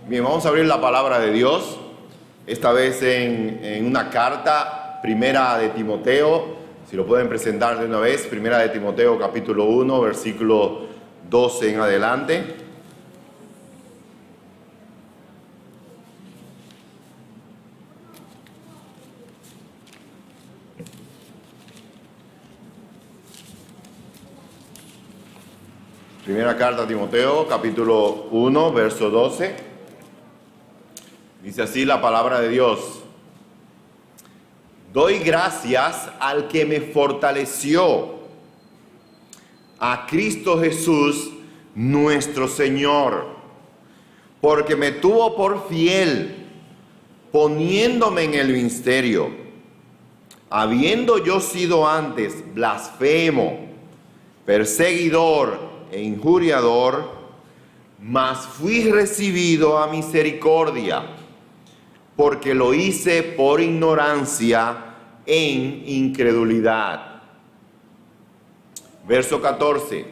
Bien, vamos a abrir la palabra de Dios, esta vez en una carta, primera de Timoteo, si lo pueden presentar de una vez, primera de Timoteo capítulo 1, versículo 12 en adelante. Primera carta a Timoteo, capítulo 1, verso 12. Dice así la palabra de Dios. Doy gracias al que me fortaleció, a Cristo Jesús, nuestro Señor, porque me tuvo por fiel, poniéndome en el ministerio, habiendo yo sido antes blasfemo, perseguidor e injuriador, mas fui recibido a misericordia, porque lo hice por ignorancia en incredulidad. Verso 14.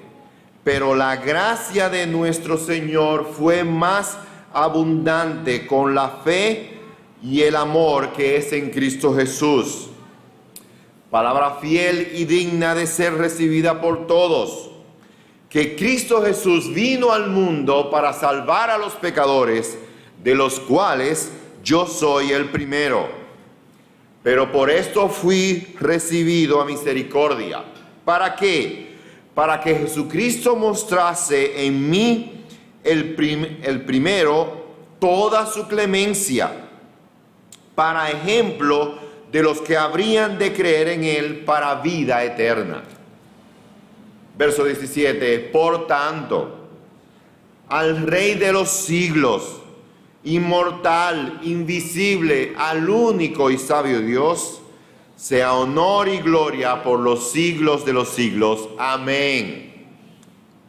Pero la gracia de nuestro Señor fue más abundante con la fe y el amor que es en Cristo Jesús. Palabra fiel y digna de ser recibida por todos, que Cristo Jesús vino al mundo para salvar a los pecadores, de los cuales yo soy el primero. Pero por esto fui recibido a misericordia. ¿Para qué? Para que Jesucristo mostrase en mí el primero toda su clemencia, para ejemplo de los que habrían de creer en él para vida eterna. Verso 17. Por tanto, al Rey de los siglos, inmortal, invisible, al único y sabio Dios, sea honor y gloria por los siglos de los siglos. Amén.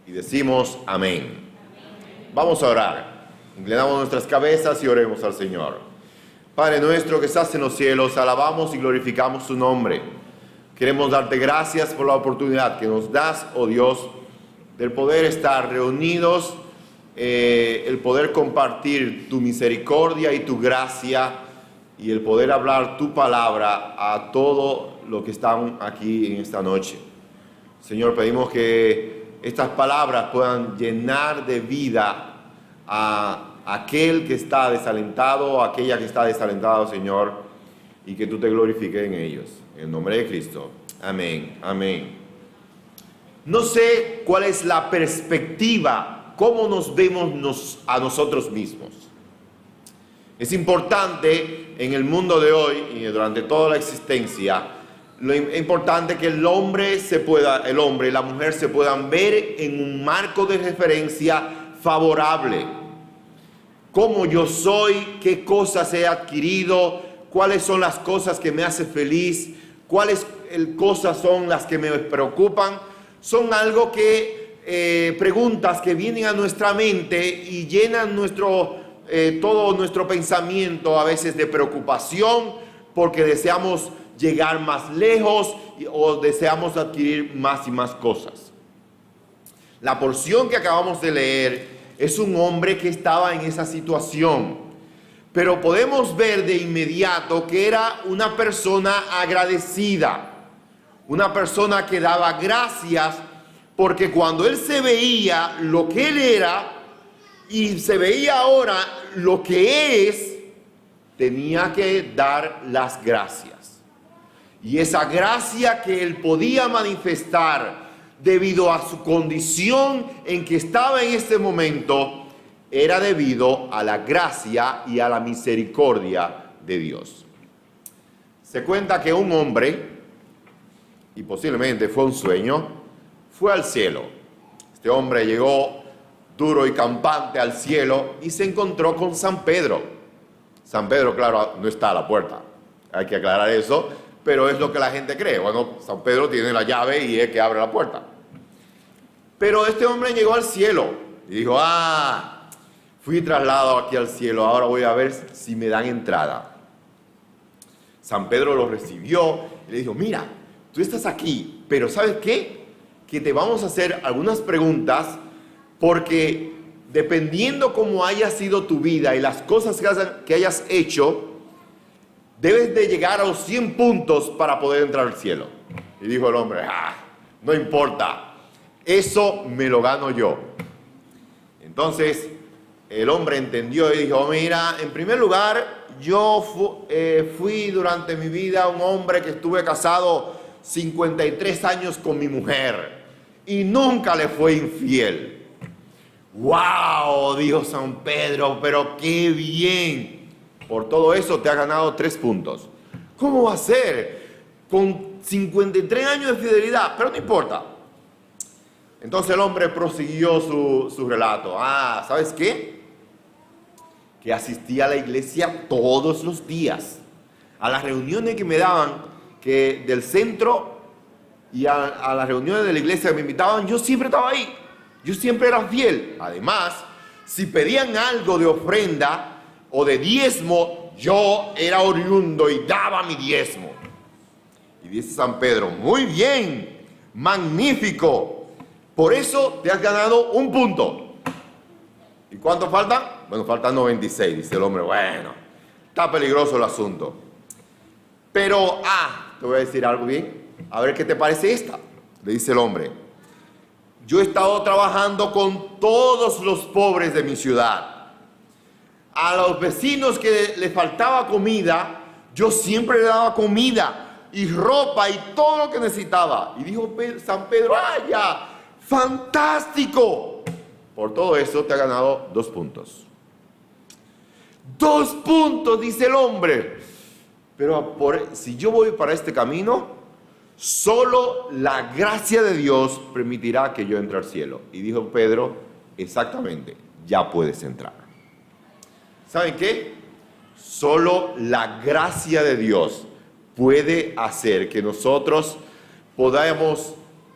Y decimos amén. Vamos a orar. Inclinamos nuestras cabezas y oremos al Señor. Padre nuestro que estás en los cielos, alabamos y glorificamos tu nombre. Queremos darte gracias por la oportunidad que nos das, oh Dios, del poder estar reunidos, el poder compartir tu misericordia y tu gracia y el poder hablar tu palabra a todo lo que están aquí en esta noche. Señor, pedimos que estas palabras puedan llenar de vida a aquel que está desalentado, a aquella que está desalentada, Señor, y que tú te glorifiques en ellos. En el nombre de Cristo. Amén. Amén. No sé cuál es la perspectiva, cómo nos vemos a nosotros mismos. Es importante en el mundo de hoy y durante toda la existencia, es importante que el hombre y la mujer se puedan ver en un marco de referencia favorable. Cómo yo soy, qué cosas he adquirido, cuáles son las cosas que me hacen feliz, cuáles cosas son las que me preocupan. Son algo que preguntas que vienen a nuestra mente y llenan todo nuestro pensamiento a veces de preocupación porque deseamos llegar más lejos o deseamos adquirir más y más cosas. La porción que acabamos de leer es un hombre que estaba en esa situación, pero podemos ver de inmediato que era una persona agradecida, una persona que daba gracias, porque cuando él se veía lo que él era y se veía ahora lo que es, tenía que dar las gracias. Y esa gracia que él podía manifestar debido a su condición en que estaba en este momento, era debido a la gracia y a la misericordia de Dios. Se cuenta que un hombre, y posiblemente fue un sueño, fue al cielo. Este hombre llegó duro y campante al cielo y se encontró con San Pedro. San Pedro, claro, no está a la puerta. Hay que aclarar eso, pero es lo que la gente cree. Bueno, San Pedro tiene la llave y es que abre la puerta. Pero este hombre llegó al cielo y dijo, fui trasladado aquí al cielo, ahora voy a ver si me dan entrada. San Pedro lo recibió y le dijo, mira, tú estás aquí, pero ¿sabes qué? Que te vamos a hacer algunas preguntas porque dependiendo cómo haya sido tu vida y las cosas que hayas hecho, debes de llegar a los 100 puntos para poder entrar al cielo. Y dijo el hombre, no importa, eso me lo gano yo. Entonces el hombre entendió y dijo, mira, en primer lugar, yo fui durante mi vida un hombre que estuve casado 53 años con mi mujer y nunca le fue infiel. ¡Wow! Dijo San Pedro, pero qué bien. Por todo eso te ha ganado 3 puntos. ¿Cómo va a ser? Con 53 años de fidelidad, pero no importa. Entonces el hombre prosiguió su relato. ¿Sabes qué? Que asistía a la iglesia todos los días. A las reuniones que me daban del centro y a las reuniones de la iglesia que me invitaban, yo siempre estaba ahí. Yo siempre era fiel. Además, si pedían algo de ofrenda o de diezmo, yo era oriundo y daba mi diezmo. Y dice San Pedro, muy bien, magnífico. Por eso te has ganado 1 punto. ¿Y cuánto faltan? Bueno, faltan 96, dice el hombre. Bueno, está peligroso el asunto. Pero, te voy a decir algo bien. A ver qué te parece esta. Le dice el hombre. Yo he estado trabajando con todos los pobres de mi ciudad. A los vecinos que les faltaba comida, yo siempre le daba comida y ropa y todo lo que necesitaba. Y dijo San Pedro, ya, fantástico. Por todo eso te ha ganado 2 puntos. 2 puntos, dice el hombre. Pero si yo voy para este camino, solo la gracia de Dios permitirá que yo entre al cielo. Y dijo Pedro, exactamente, ya puedes entrar. ¿Saben qué? Solo la gracia de Dios puede hacer que nosotros podamos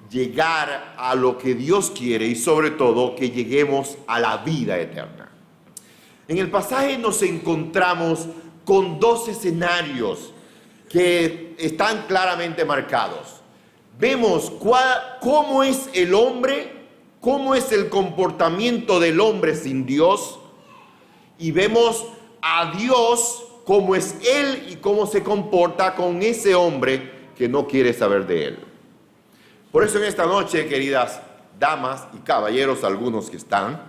llegar a lo que Dios quiere y sobre todo que lleguemos a la vida eterna. En el pasaje nos encontramos con 2 escenarios que están claramente marcados. Vemos cómo es el hombre, cómo es el comportamiento del hombre sin Dios, y vemos a Dios cómo es Él y cómo se comporta con ese hombre que no quiere saber de Él. Por eso en esta noche, queridas damas y caballeros, algunos que están,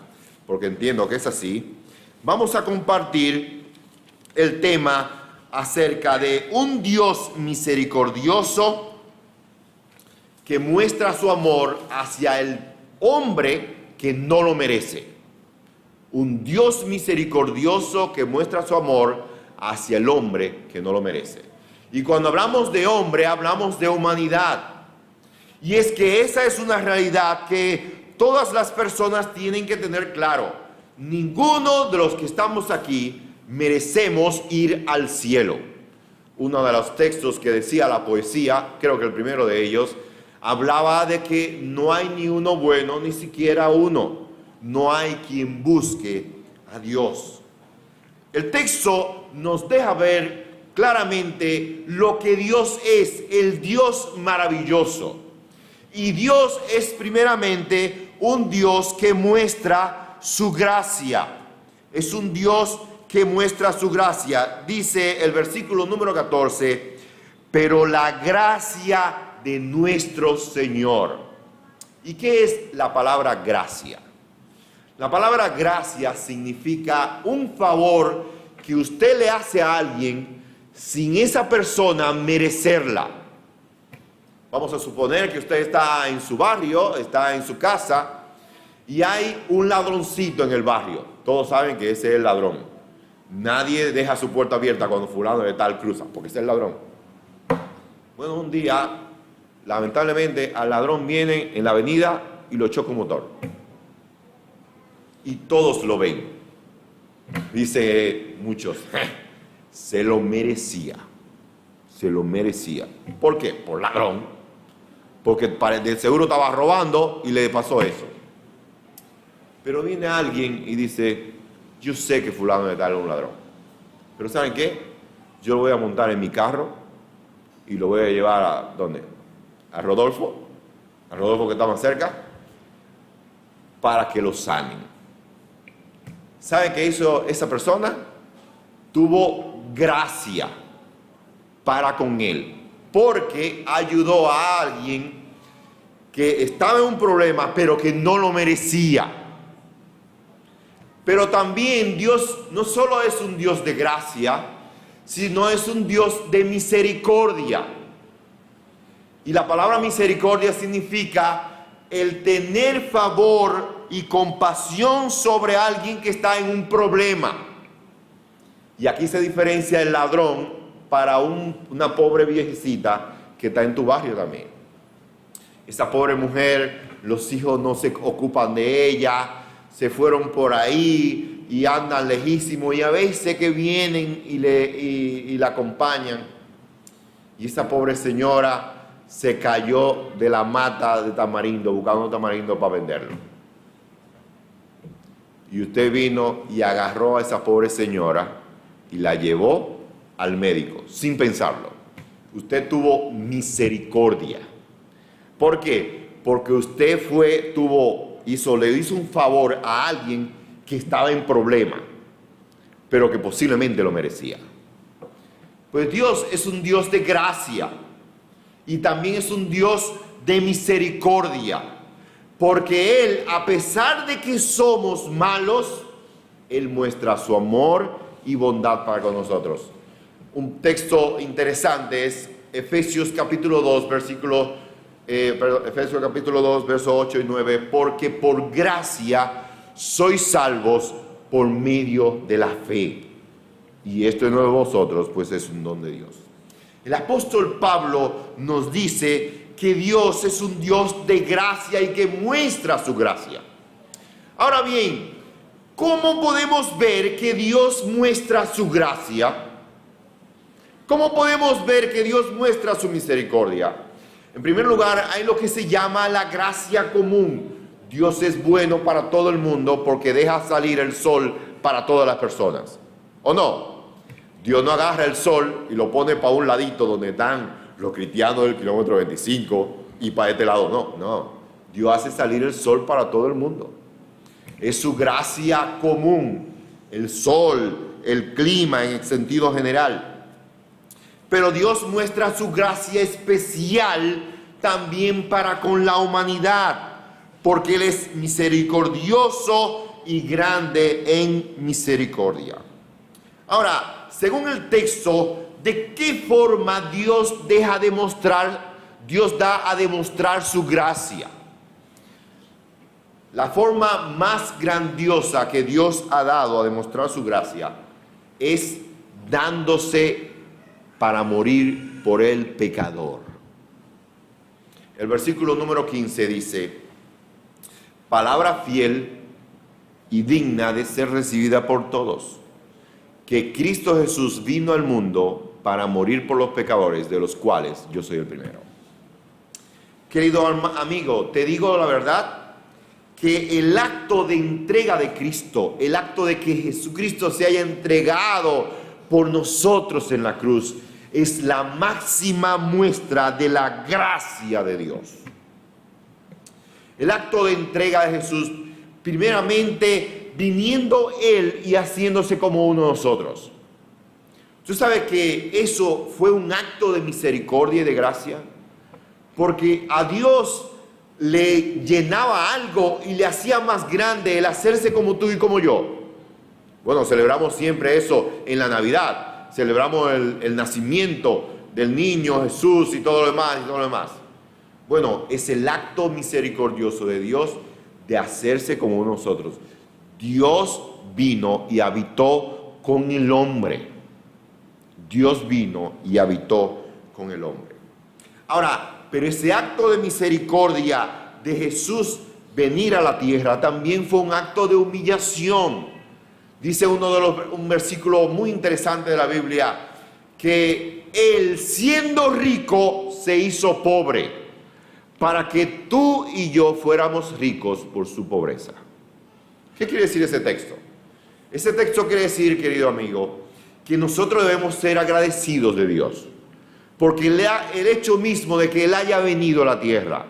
porque entiendo que es así, vamos a compartir el tema acerca de un Dios misericordioso que muestra su amor hacia el hombre que no lo merece. Un Dios misericordioso que muestra su amor hacia el hombre que no lo merece. Y cuando hablamos de hombre, hablamos de humanidad. Y es que esa es una realidad que todas las personas tienen que tener claro. Ninguno de los que estamos aquí merecemos ir al cielo. Uno de los textos que decía la poesía, creo que el primero de ellos, hablaba de que no hay ni uno bueno, ni siquiera uno. No hay quien busque a Dios. El texto nos deja ver claramente lo que Dios es, el Dios maravilloso. Y Dios es primeramente un Dios que muestra su gracia. Es un Dios que muestra su gracia. Dice el versículo número 14, pero la gracia de nuestro Señor. ¿Y qué es la palabra gracia? La palabra gracia significa un favor que usted le hace a alguien sin esa persona merecerla. Vamos a suponer que usted está en su barrio, está en su casa y hay un ladroncito en el barrio. Todos saben que ese es el ladrón. Nadie deja su puerta abierta cuando fulano de tal cruza, porque ese es el ladrón. Bueno, un día, lamentablemente, al ladrón viene en la avenida y lo choca un motor. Y todos lo ven. Dice muchos, se lo merecía. Se lo merecía. ¿Por qué? Por ladrón. Porque de seguro estaba robando y le pasó eso. Pero viene alguien y dice, yo sé que fulano de tal es un ladrón. Pero ¿saben qué? Yo lo voy a montar en mi carro y lo voy a llevar a ¿dónde? A Rodolfo que está más cerca, para que lo sanen. ¿Sabe qué hizo esa persona? Tuvo gracia para con él, porque ayudó a alguien que estaba en un problema, pero que no lo merecía. Pero también Dios no solo es un Dios de gracia, sino es un Dios de misericordia. Y la palabra misericordia significa el tener favor y compasión sobre alguien que está en un problema. Y aquí se diferencia el ladrón para una pobre viejecita que está en tu barrio también. Esa pobre mujer, los hijos no se ocupan de ella, se fueron por ahí y andan lejísimos, y a veces que vienen y la acompañan. Y esa pobre señora se cayó de la mata de tamarindo, buscando tamarindo para venderlo. Y usted vino y agarró a esa pobre señora y la llevó al médico, sin pensarlo. Usted tuvo misericordia. ¿Por qué? Porque usted le hizo un favor a alguien que estaba en problema, pero que posiblemente lo merecía. Pues Dios es un Dios de gracia y también es un Dios de misericordia, porque Él, a pesar de que somos malos, Él muestra su amor y bondad para con nosotros. Un texto interesante es Efesios capítulo 2, Efesios capítulo 2, versos 8 y 9, porque por gracia sois salvos por medio de la fe. Y esto no es de vosotros, pues es un don de Dios. El apóstol Pablo nos dice que Dios es un Dios de gracia y que muestra su gracia. Ahora bien, ¿cómo podemos ver que Dios muestra su gracia? ¿Cómo podemos ver que Dios muestra su misericordia? En primer lugar, hay lo que se llama la gracia común. Dios es bueno para todo el mundo porque deja salir el sol para todas las personas. ¿O no? Dios no agarra el sol y lo pone para un ladito donde están los cristianos del kilómetro 25 y para este lado. No. Dios hace salir el sol para todo el mundo. Es su gracia común, el sol, el clima en el sentido general. Pero Dios muestra su gracia especial también para con la humanidad, porque Él es misericordioso y grande en misericordia. Ahora, según el texto, ¿de qué forma Dios da a demostrar su gracia? La forma más grandiosa que Dios ha dado a demostrar su gracia es dándose para morir por el pecador. El versículo número 15 dice: palabra fiel y digna de ser recibida por todos, que Cristo Jesús vino al mundo para morir por los pecadores, de los cuales yo soy el primero. Querido amigo, te digo la verdad, que el acto de entrega de Cristo, el acto de que Jesucristo se haya entregado por nosotros en la cruz, es la máxima muestra de la gracia de Dios. El acto de entrega de Jesús, primeramente viniendo Él y haciéndose como uno de nosotros. ¿Tú sabes que eso fue un acto de misericordia y de gracia? Porque a Dios le llenaba algo y le hacía más grande el hacerse como tú y como yo. Bueno, celebramos siempre eso en la Navidad. Celebramos el nacimiento del niño Jesús y todo lo demás. Bueno, es el acto misericordioso de Dios de hacerse como nosotros. Dios vino y habitó con el hombre. Dios vino y habitó con el hombre. Ahora, pero ese acto de misericordia de Jesús venir a la tierra también fue un acto de humillación. Dice un versículo muy interesante de la Biblia, que Él, siendo rico, se hizo pobre, para que tú y yo fuéramos ricos por su pobreza. ¿Qué quiere decir ese texto? Ese texto quiere decir, querido amigo, que nosotros debemos ser agradecidos de Dios, porque el hecho mismo de que Él haya venido a la tierra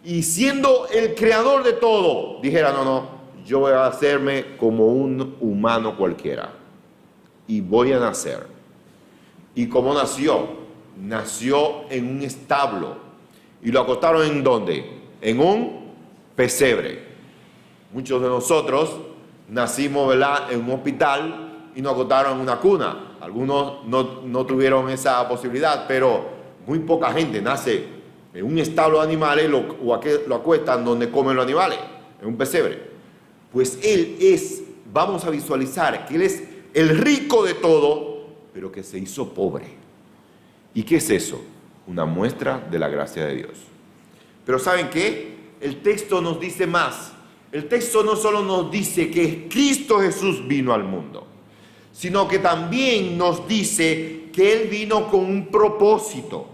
y siendo el creador de todo, dijera, no, yo voy a hacerme como un humano cualquiera y voy a nacer. ¿Y cómo nació? Nació en un establo. ¿Y lo acostaron en dónde? En un pesebre. Muchos de nosotros nacimos, ¿verdad?, en un hospital y nos acostaron en una cuna. Algunos no tuvieron esa posibilidad, pero muy poca gente nace en un establo de animales lo acuestan donde comen los animales, en un pesebre. Pues Él es, vamos a visualizar que Él es el rico de todo, pero que se hizo pobre. ¿Y qué es eso? Una muestra de la gracia de Dios. Pero ¿saben qué? El texto nos dice más. El texto no solo nos dice que Cristo Jesús vino al mundo, sino que también nos dice que Él vino con un propósito,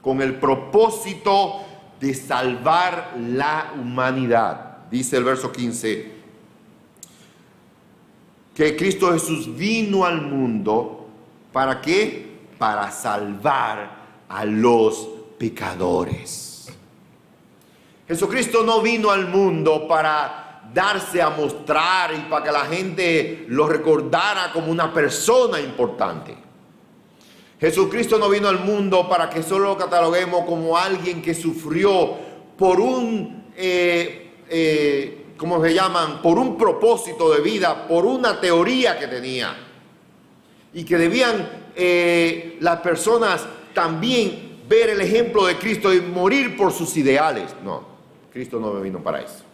con el propósito de salvar la humanidad. Dice el verso 15, que Cristo Jesús vino al mundo, ¿para qué? Para salvar a los pecadores. Jesucristo no vino al mundo para darse a mostrar y para que la gente lo recordara como una persona importante. Jesucristo no vino al mundo para que solo lo cataloguemos como alguien que sufrió por un, ¿cómo se llaman? Por un propósito de vida, por una teoría que tenía. Y que debían las personas también ver el ejemplo de Cristo y morir por sus ideales. No, Cristo no vino para eso.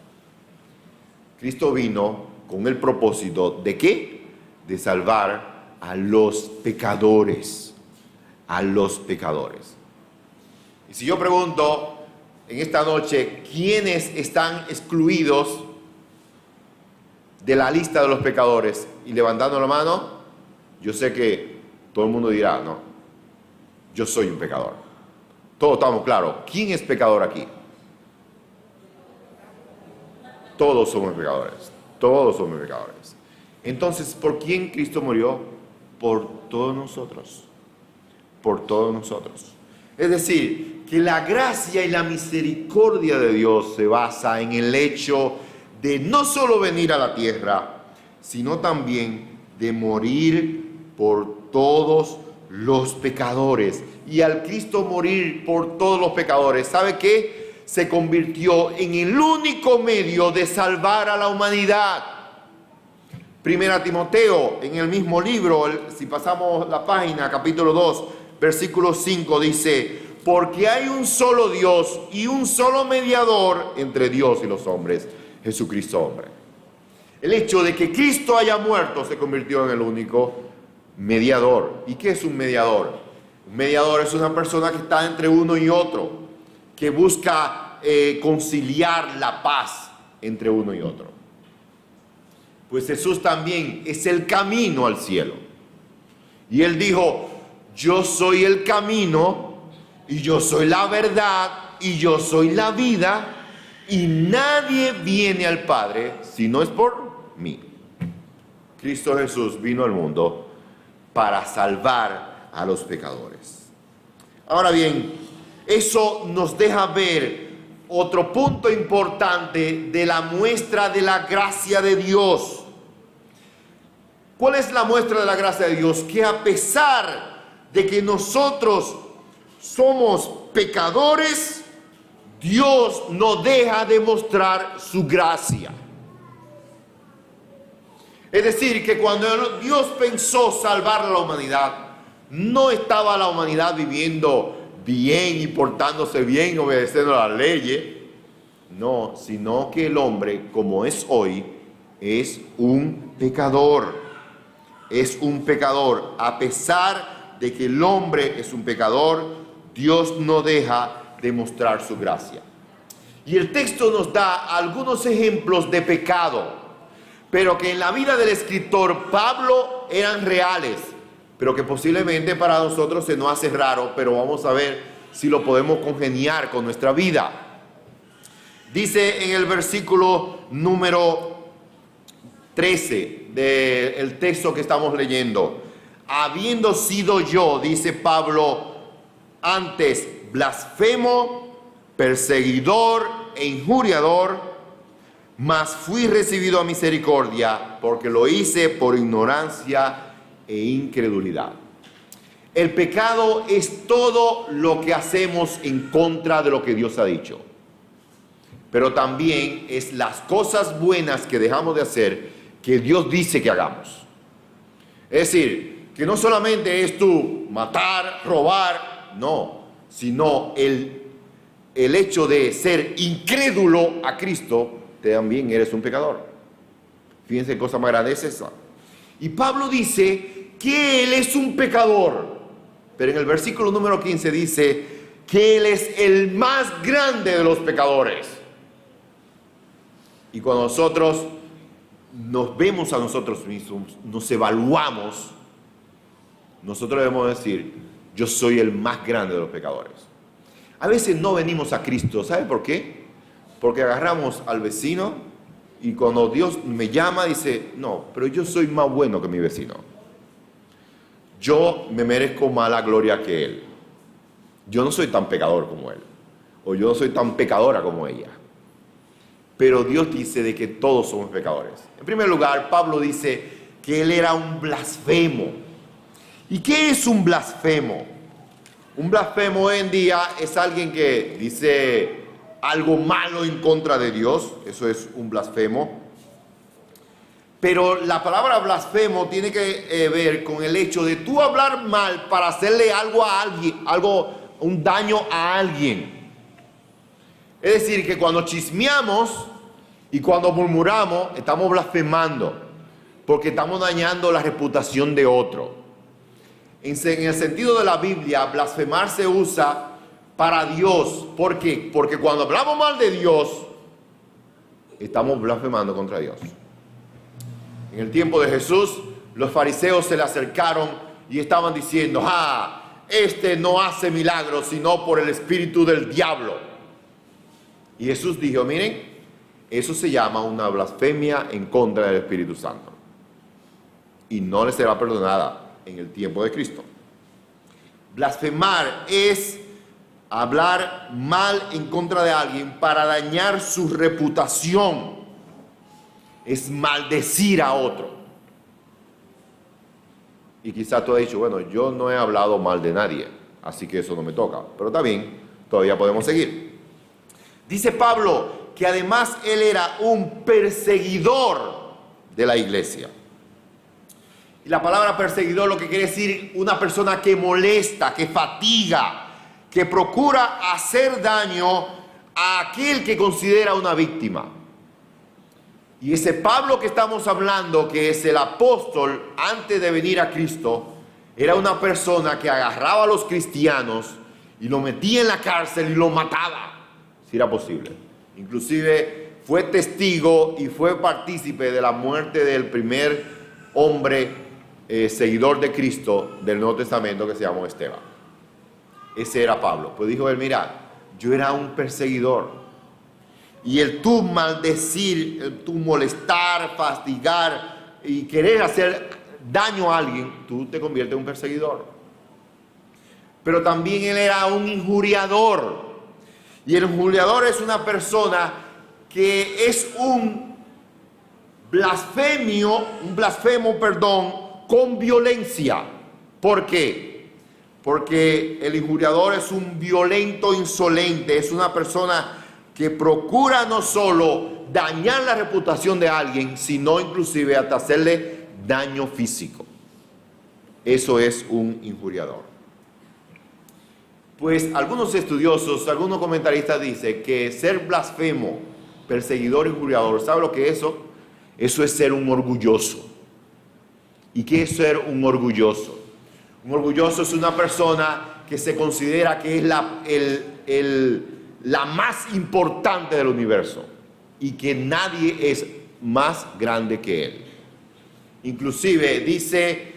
Cristo vino con el propósito ¿de qué? De salvar a los pecadores. A los pecadores. Y si yo pregunto en esta noche, ¿quiénes están excluidos de la lista de los pecadores? Y levantando la mano, yo sé que todo el mundo dirá, no, yo soy un pecador. Todos estamos claros. ¿Quién es pecador aquí? Todos somos pecadores. Todos somos pecadores. Entonces, ¿por quién Cristo murió? Por todos nosotros. Por todos nosotros. Es decir, que la gracia y la misericordia de Dios se basa en el hecho de no solo venir a la tierra, sino también de morir por todos los pecadores. Y al Cristo morir por todos los pecadores, ¿sabe qué? Se convirtió en el único medio de salvar a la humanidad. Primera Timoteo, en el mismo libro, si pasamos la página, capítulo 2, versículo 5, dice: porque hay un solo Dios y un solo mediador entre Dios y los hombres, Jesucristo hombre. El hecho de que Cristo haya muerto se convirtió en el único mediador. ¿Y qué es un mediador? Un mediador es una persona que está entre uno y otro, que busca conciliar la paz entre uno y otro. Pues Jesús también es el camino al cielo. Y Él dijo: yo soy el camino, y yo soy la verdad, y yo soy la vida, y nadie viene al Padre si no es por mí. Cristo Jesús vino al mundo para salvar a los pecadores. Ahora bien, eso nos deja ver otro punto importante de la muestra de la gracia de Dios. ¿Cuál es la muestra de la gracia de Dios? Que a pesar de que nosotros somos pecadores, Dios no deja de mostrar su gracia. Es decir, que cuando Dios pensó salvar a la humanidad, no estaba la humanidad viviendo bien y portándose bien, obedeciendo las leyes. No, sino que el hombre, como es hoy, es un pecador. Es un pecador. A pesar de que el hombre es un pecador, Dios no deja de mostrar su gracia. Y el texto nos da algunos ejemplos de pecado, pero que en la vida del escritor Pablo eran reales, pero que posiblemente para nosotros se nos hace raro, pero vamos a ver si lo podemos congeniar con nuestra vida. Dice en el versículo número 13 del texto que estamos leyendo: habiendo sido yo, dice Pablo, antes blasfemo, perseguidor e injuriador, mas fui recibido a misericordia porque lo hice por ignorancia e incredulidad. El pecado es todo lo que hacemos en contra de lo que Dios ha dicho, pero también es las cosas buenas que dejamos de hacer que Dios dice que hagamos. Es decir, que no solamente es tú matar, robar, no, sino el hecho de ser incrédulo a Cristo, también eres un pecador. Fíjense qué cosa más grande es esa. Y Pablo dice que él es un pecador, pero en el versículo número 15 dice que él es el más grande de los pecadores. Y cuando nosotros nos vemos a nosotros mismos, nos evaluamos, nosotros debemos decir, yo soy el más grande de los pecadores. A veces no venimos a Cristo, ¿sabe por qué? Porque agarramos al vecino y cuando Dios me llama dice, no, pero yo soy más bueno que mi vecino. Yo me merezco más la gloria que él. Yo no soy tan pecador como él. O yo no soy tan pecadora como ella. Pero Dios dice de que todos somos pecadores. En primer lugar, Pablo dice que él era un blasfemo. ¿Y qué es un blasfemo? Un blasfemo hoy en día es alguien que dice algo malo en contra de Dios. Eso es un blasfemo. Pero la palabra blasfemo tiene que ver con el hecho de tú hablar mal para hacerle algo a alguien, un daño a alguien. Es decir, que cuando chismeamos y cuando murmuramos, estamos blasfemando, porque estamos dañando la reputación de otro. En el sentido de la Biblia, blasfemar se usa para Dios. ¿Por qué? Porque cuando hablamos mal de Dios, estamos blasfemando contra Dios. En el tiempo de Jesús, los fariseos se le acercaron y estaban diciendo, este no hace milagros sino por el espíritu del diablo. Y Jesús dijo, miren, eso se llama una blasfemia en contra del Espíritu Santo. Y no le será perdonada en el tiempo de Cristo. Blasfemar es hablar mal en contra de alguien para dañar su reputación. Es maldecir a otro. Y quizá tú has dicho, bueno, yo no he hablado mal de nadie, así que eso no me toca. Pero está bien, todavía podemos seguir. Dice Pablo que además él era un perseguidor de la iglesia. Y la palabra perseguidor lo que quiere decir una persona que molesta, que fatiga, que procura hacer daño a aquel que considera una víctima. Y ese Pablo que estamos hablando, que es el apóstol antes de venir a Cristo, era una persona que agarraba a los cristianos y lo metía en la cárcel y lo mataba, si era posible. Inclusive fue testigo y fue partícipe de la muerte del primer hombre seguidor de Cristo del Nuevo Testamento que se llamó Esteban. Ese era Pablo. Pues dijo él, mira, yo era un perseguidor. Y el tú maldecir, el tú molestar, fastigar y querer hacer daño a alguien, tú te conviertes en un perseguidor. Pero también él era un injuriador. Y el injuriador es una persona que es un blasfemo, con violencia. ¿Por qué? Porque el injuriador es un violento insolente, es una persona que procura no solo dañar la reputación de alguien, sino inclusive hasta hacerle daño físico. Eso es un injuriador. Pues algunos estudiosos, algunos comentaristas dicen que ser blasfemo, perseguidor, injuriador, ¿sabe lo que es eso? Eso es ser un orgulloso. ¿Y qué es ser un orgulloso? Un orgulloso es una persona que se considera que es la más importante del universo y que nadie es más grande que él. Inclusive dice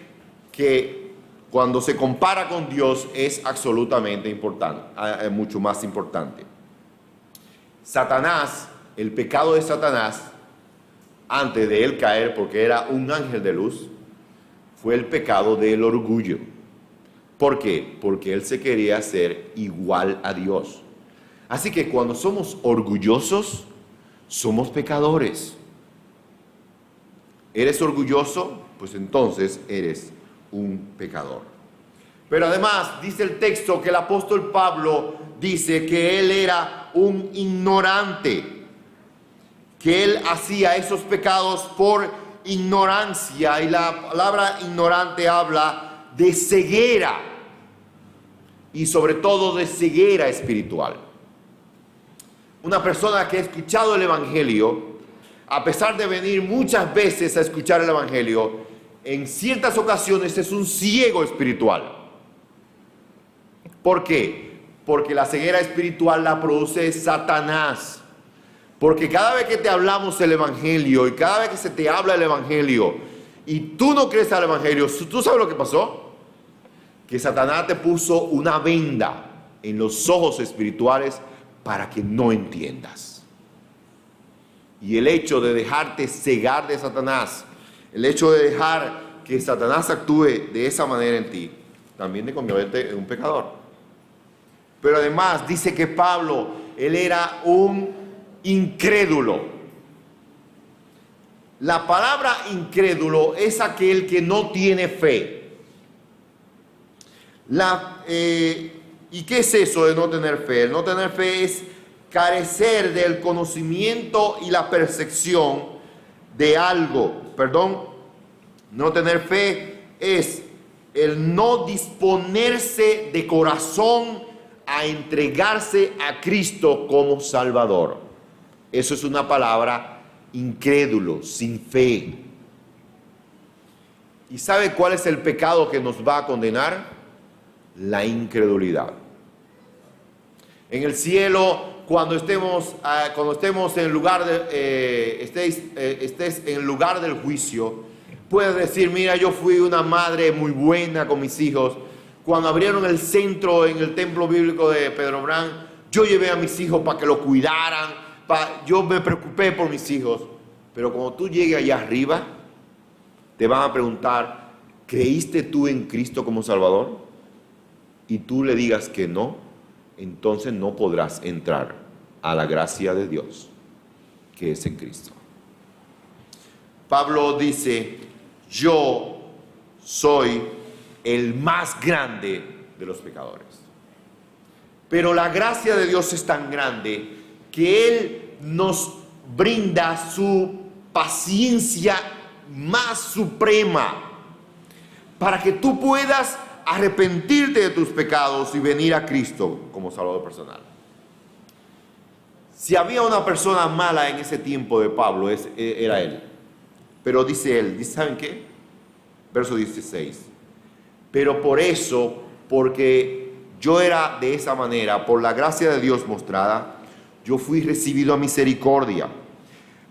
que cuando se compara con Dios es absolutamente importante, mucho más importante. Satanás, el pecado de Satanás, antes de él caer, porque era un ángel de luz, fue el pecado del orgullo. ¿Por qué? Porque él se quería hacer igual a Dios. Así que cuando somos orgullosos, Somos pecadores. ¿Eres orgulloso? Pues entonces eres un pecador. Pero además dice el texto que el apóstol Pablo dice que él era un ignorante, que él hacía esos pecados por ignorancia, y la palabra ignorante habla de ceguera, y sobre todo de ceguera espiritual. Una persona que ha escuchado el Evangelio, a pesar de venir muchas veces a escuchar el Evangelio, en ciertas ocasiones es un ciego espiritual. ¿Por qué? Porque la ceguera espiritual la produce Satanás. Porque cada vez que te hablamos el Evangelio y cada vez que se te habla el Evangelio y tú no crees al Evangelio, ¿tú sabes lo que pasó? Que Satanás te puso una venda en los ojos espirituales para que no entiendas. Y el hecho de dejarte cegar de Satanás, el hecho de dejar que Satanás actúe de esa manera en ti, también te convierte en un pecador. Pero además dice que Pablo, él era un incrédulo. La palabra incrédulo es aquel que no tiene fe. ¿Y qué es eso de no tener fe? El no tener fe es carecer del conocimiento y la percepción de algo. No tener fe es el no disponerse de corazón a entregarse a Cristo como Salvador. Eso es una palabra incrédulo, sin fe. ¿Y sabe cuál es el pecado que nos va a condenar? La incredulidad. En el cielo, cuando estemos en lugar estés en el lugar del juicio, puedes decir: mira, yo fui una madre muy buena con mis hijos. Cuando abrieron el centro en el templo bíblico de Pedro Brán, yo llevé a mis hijos para que lo cuidaran, yo me preocupé por mis hijos. Pero cuando tú llegues allá arriba, te van a preguntar: ¿creíste tú en Cristo como Salvador? Y tú le digas que no, entonces no podrás entrar a la gracia de Dios que es en Cristo. Pablo dice: yo soy el más grande de los pecadores. Pero la gracia de Dios es tan grande que Él nos brinda su paciencia más suprema para que tú puedas arrepentirte de tus pecados y venir a Cristo como Salvador personal. Si había una persona mala en ese tiempo de Pablo, era él. Pero dice él, ¿saben qué? Verso 16. Pero porque yo era de esa manera, por la gracia de Dios mostrada, yo fui recibido a misericordia,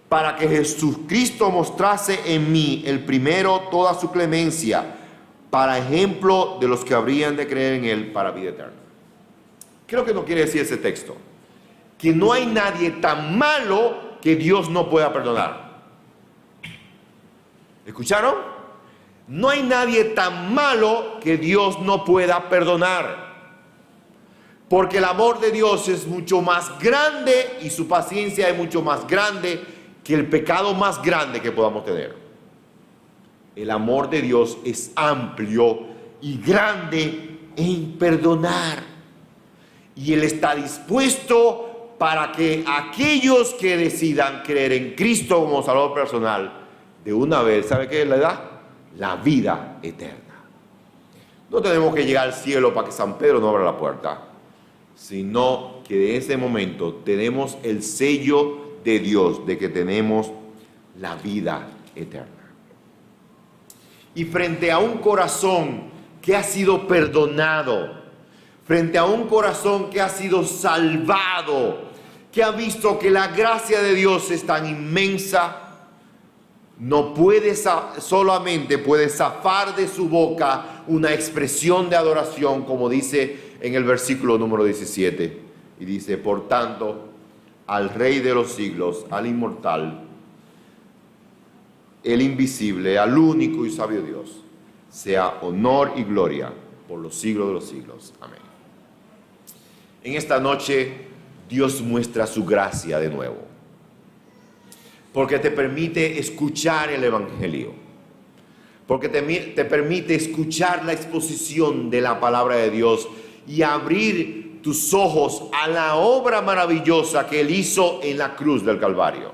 para que Jesucristo mostrase en mí el primero toda su clemencia, para ejemplo de los que habrían de creer en Él para vida eterna. ¿Qué es lo que nos quiere decir ese texto? Que no hay nadie tan malo que Dios no pueda perdonar. ¿Escucharon? No hay nadie tan malo que Dios no pueda perdonar. Porque el amor de Dios es mucho más grande y su paciencia es mucho más grande que el pecado más grande que podamos tener. El amor de Dios es amplio y grande en perdonar. Y Él está dispuesto para que aquellos que decidan creer en Cristo como Salvador personal, de una vez, ¿sabe qué le da? La vida eterna. No tenemos que llegar al cielo para que San Pedro no abra la puerta, sino que en ese momento tenemos el sello de Dios de que tenemos la vida eterna. Y frente a un corazón que ha sido perdonado, frente a un corazón que ha sido salvado, que ha visto que la gracia de Dios es tan inmensa, solamente puede zafar de su boca una expresión de adoración, como dice en el versículo número 17. Y dice: por tanto, al Rey de los siglos, al inmortal, el invisible, al único y sabio Dios, sea honor y gloria por los siglos de los siglos. Amén. En esta noche, Dios muestra su gracia de nuevo. porque te permite escuchar el Evangelio, porque te permite escuchar la exposición de la palabra de Dios y abrir tus ojos a la obra maravillosa que Él hizo en la cruz del Calvario.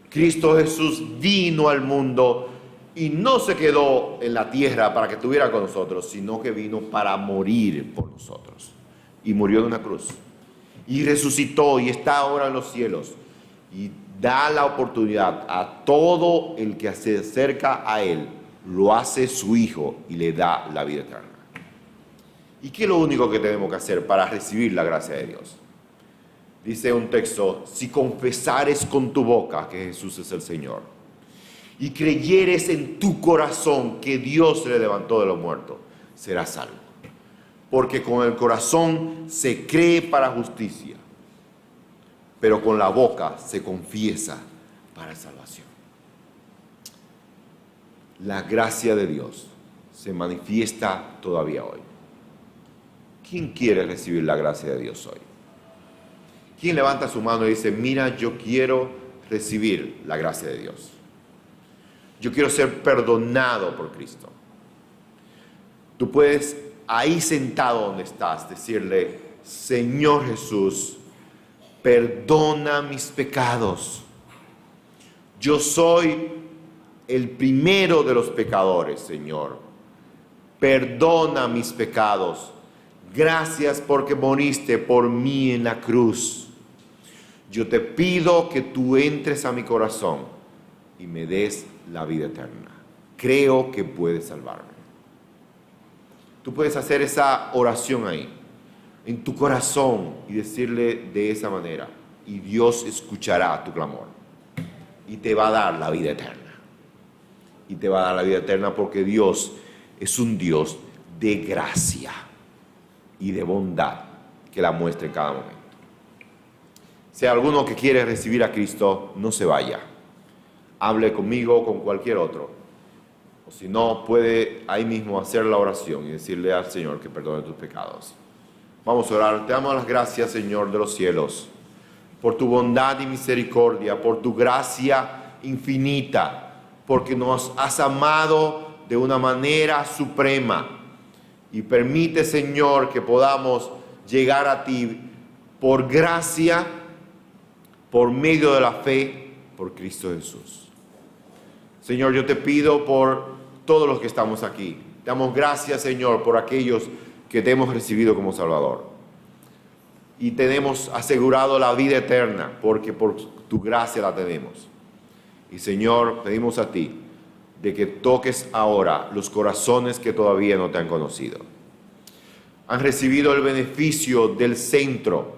Cristo Jesús vino al mundo y no se quedó en la tierra para que estuviera con nosotros, sino que vino para morir por nosotros. Y murió en una cruz. Y resucitó y está ahora en los cielos. Y da la oportunidad a todo el que se acerca a Él, lo hace su Hijo y le da la vida eterna. ¿Y qué es lo único que tenemos que hacer para recibir la gracia de Dios? Dice un texto: si confesares con tu boca que Jesús es el Señor y creyeres en tu corazón que Dios le levantó de los muertos, serás salvo. Porque con el corazón se cree para justicia, pero con la boca se confiesa para salvación. La gracia de Dios se manifiesta todavía hoy. ¿Quién quiere recibir la gracia de Dios hoy? ¿Quién levanta su mano y dice: mira, yo quiero recibir la gracia de Dios? Yo quiero ser perdonado por Cristo. Tú puedes, ahí sentado donde estás, decirle: Señor Jesús, perdona mis pecados. Yo soy el primero de los pecadores, Señor. Perdona mis pecados. Gracias porque moriste por mí en la cruz. Yo te pido que tú entres a mi corazón y me des la vida eterna. Creo que puedes salvarme. Tú puedes hacer esa oración ahí, en tu corazón, y decirle de esa manera, y Dios escuchará tu clamor y te va a dar la vida eterna. Y te va a dar la vida eterna porque Dios es un Dios de gracia y de bondad que la muestra en cada momento. Si hay alguno que quiere recibir a Cristo, no se vaya. Hable conmigo o con cualquier otro. O si no, puede ahí mismo hacer la oración y decirle al Señor que perdone tus pecados. Vamos a orar. Te damos las gracias, Señor de los cielos, por tu bondad y misericordia, por tu gracia infinita, porque nos has amado de una manera suprema. Y permite, Señor, que podamos llegar a ti por gracia, por medio de la fe, por Cristo Jesús. Señor, yo te pido por todos los que estamos aquí. Te damos gracias, Señor, por aquellos que te hemos recibido como Salvador. Y tenemos asegurado la vida eterna, porque por tu gracia la tenemos. Y, Señor, pedimos a ti de que toques ahora los corazones que todavía no te han conocido. Han recibido el beneficio del centro,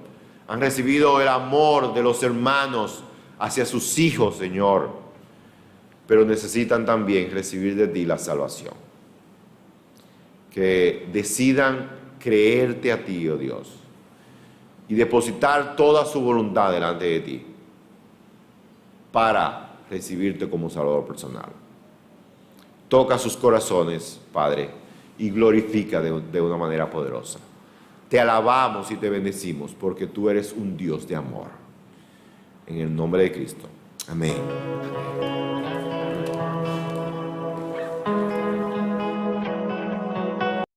han recibido el amor de los hermanos hacia sus hijos, Señor, pero necesitan también recibir de ti la salvación. Que decidan creerte a ti, oh Dios, y depositar toda su voluntad delante de ti para recibirte como Salvador personal. Toca sus corazones, Padre, y glorifica de una manera poderosa. Te alabamos y te bendecimos porque tú eres un Dios de amor. En el nombre de Cristo. Amén.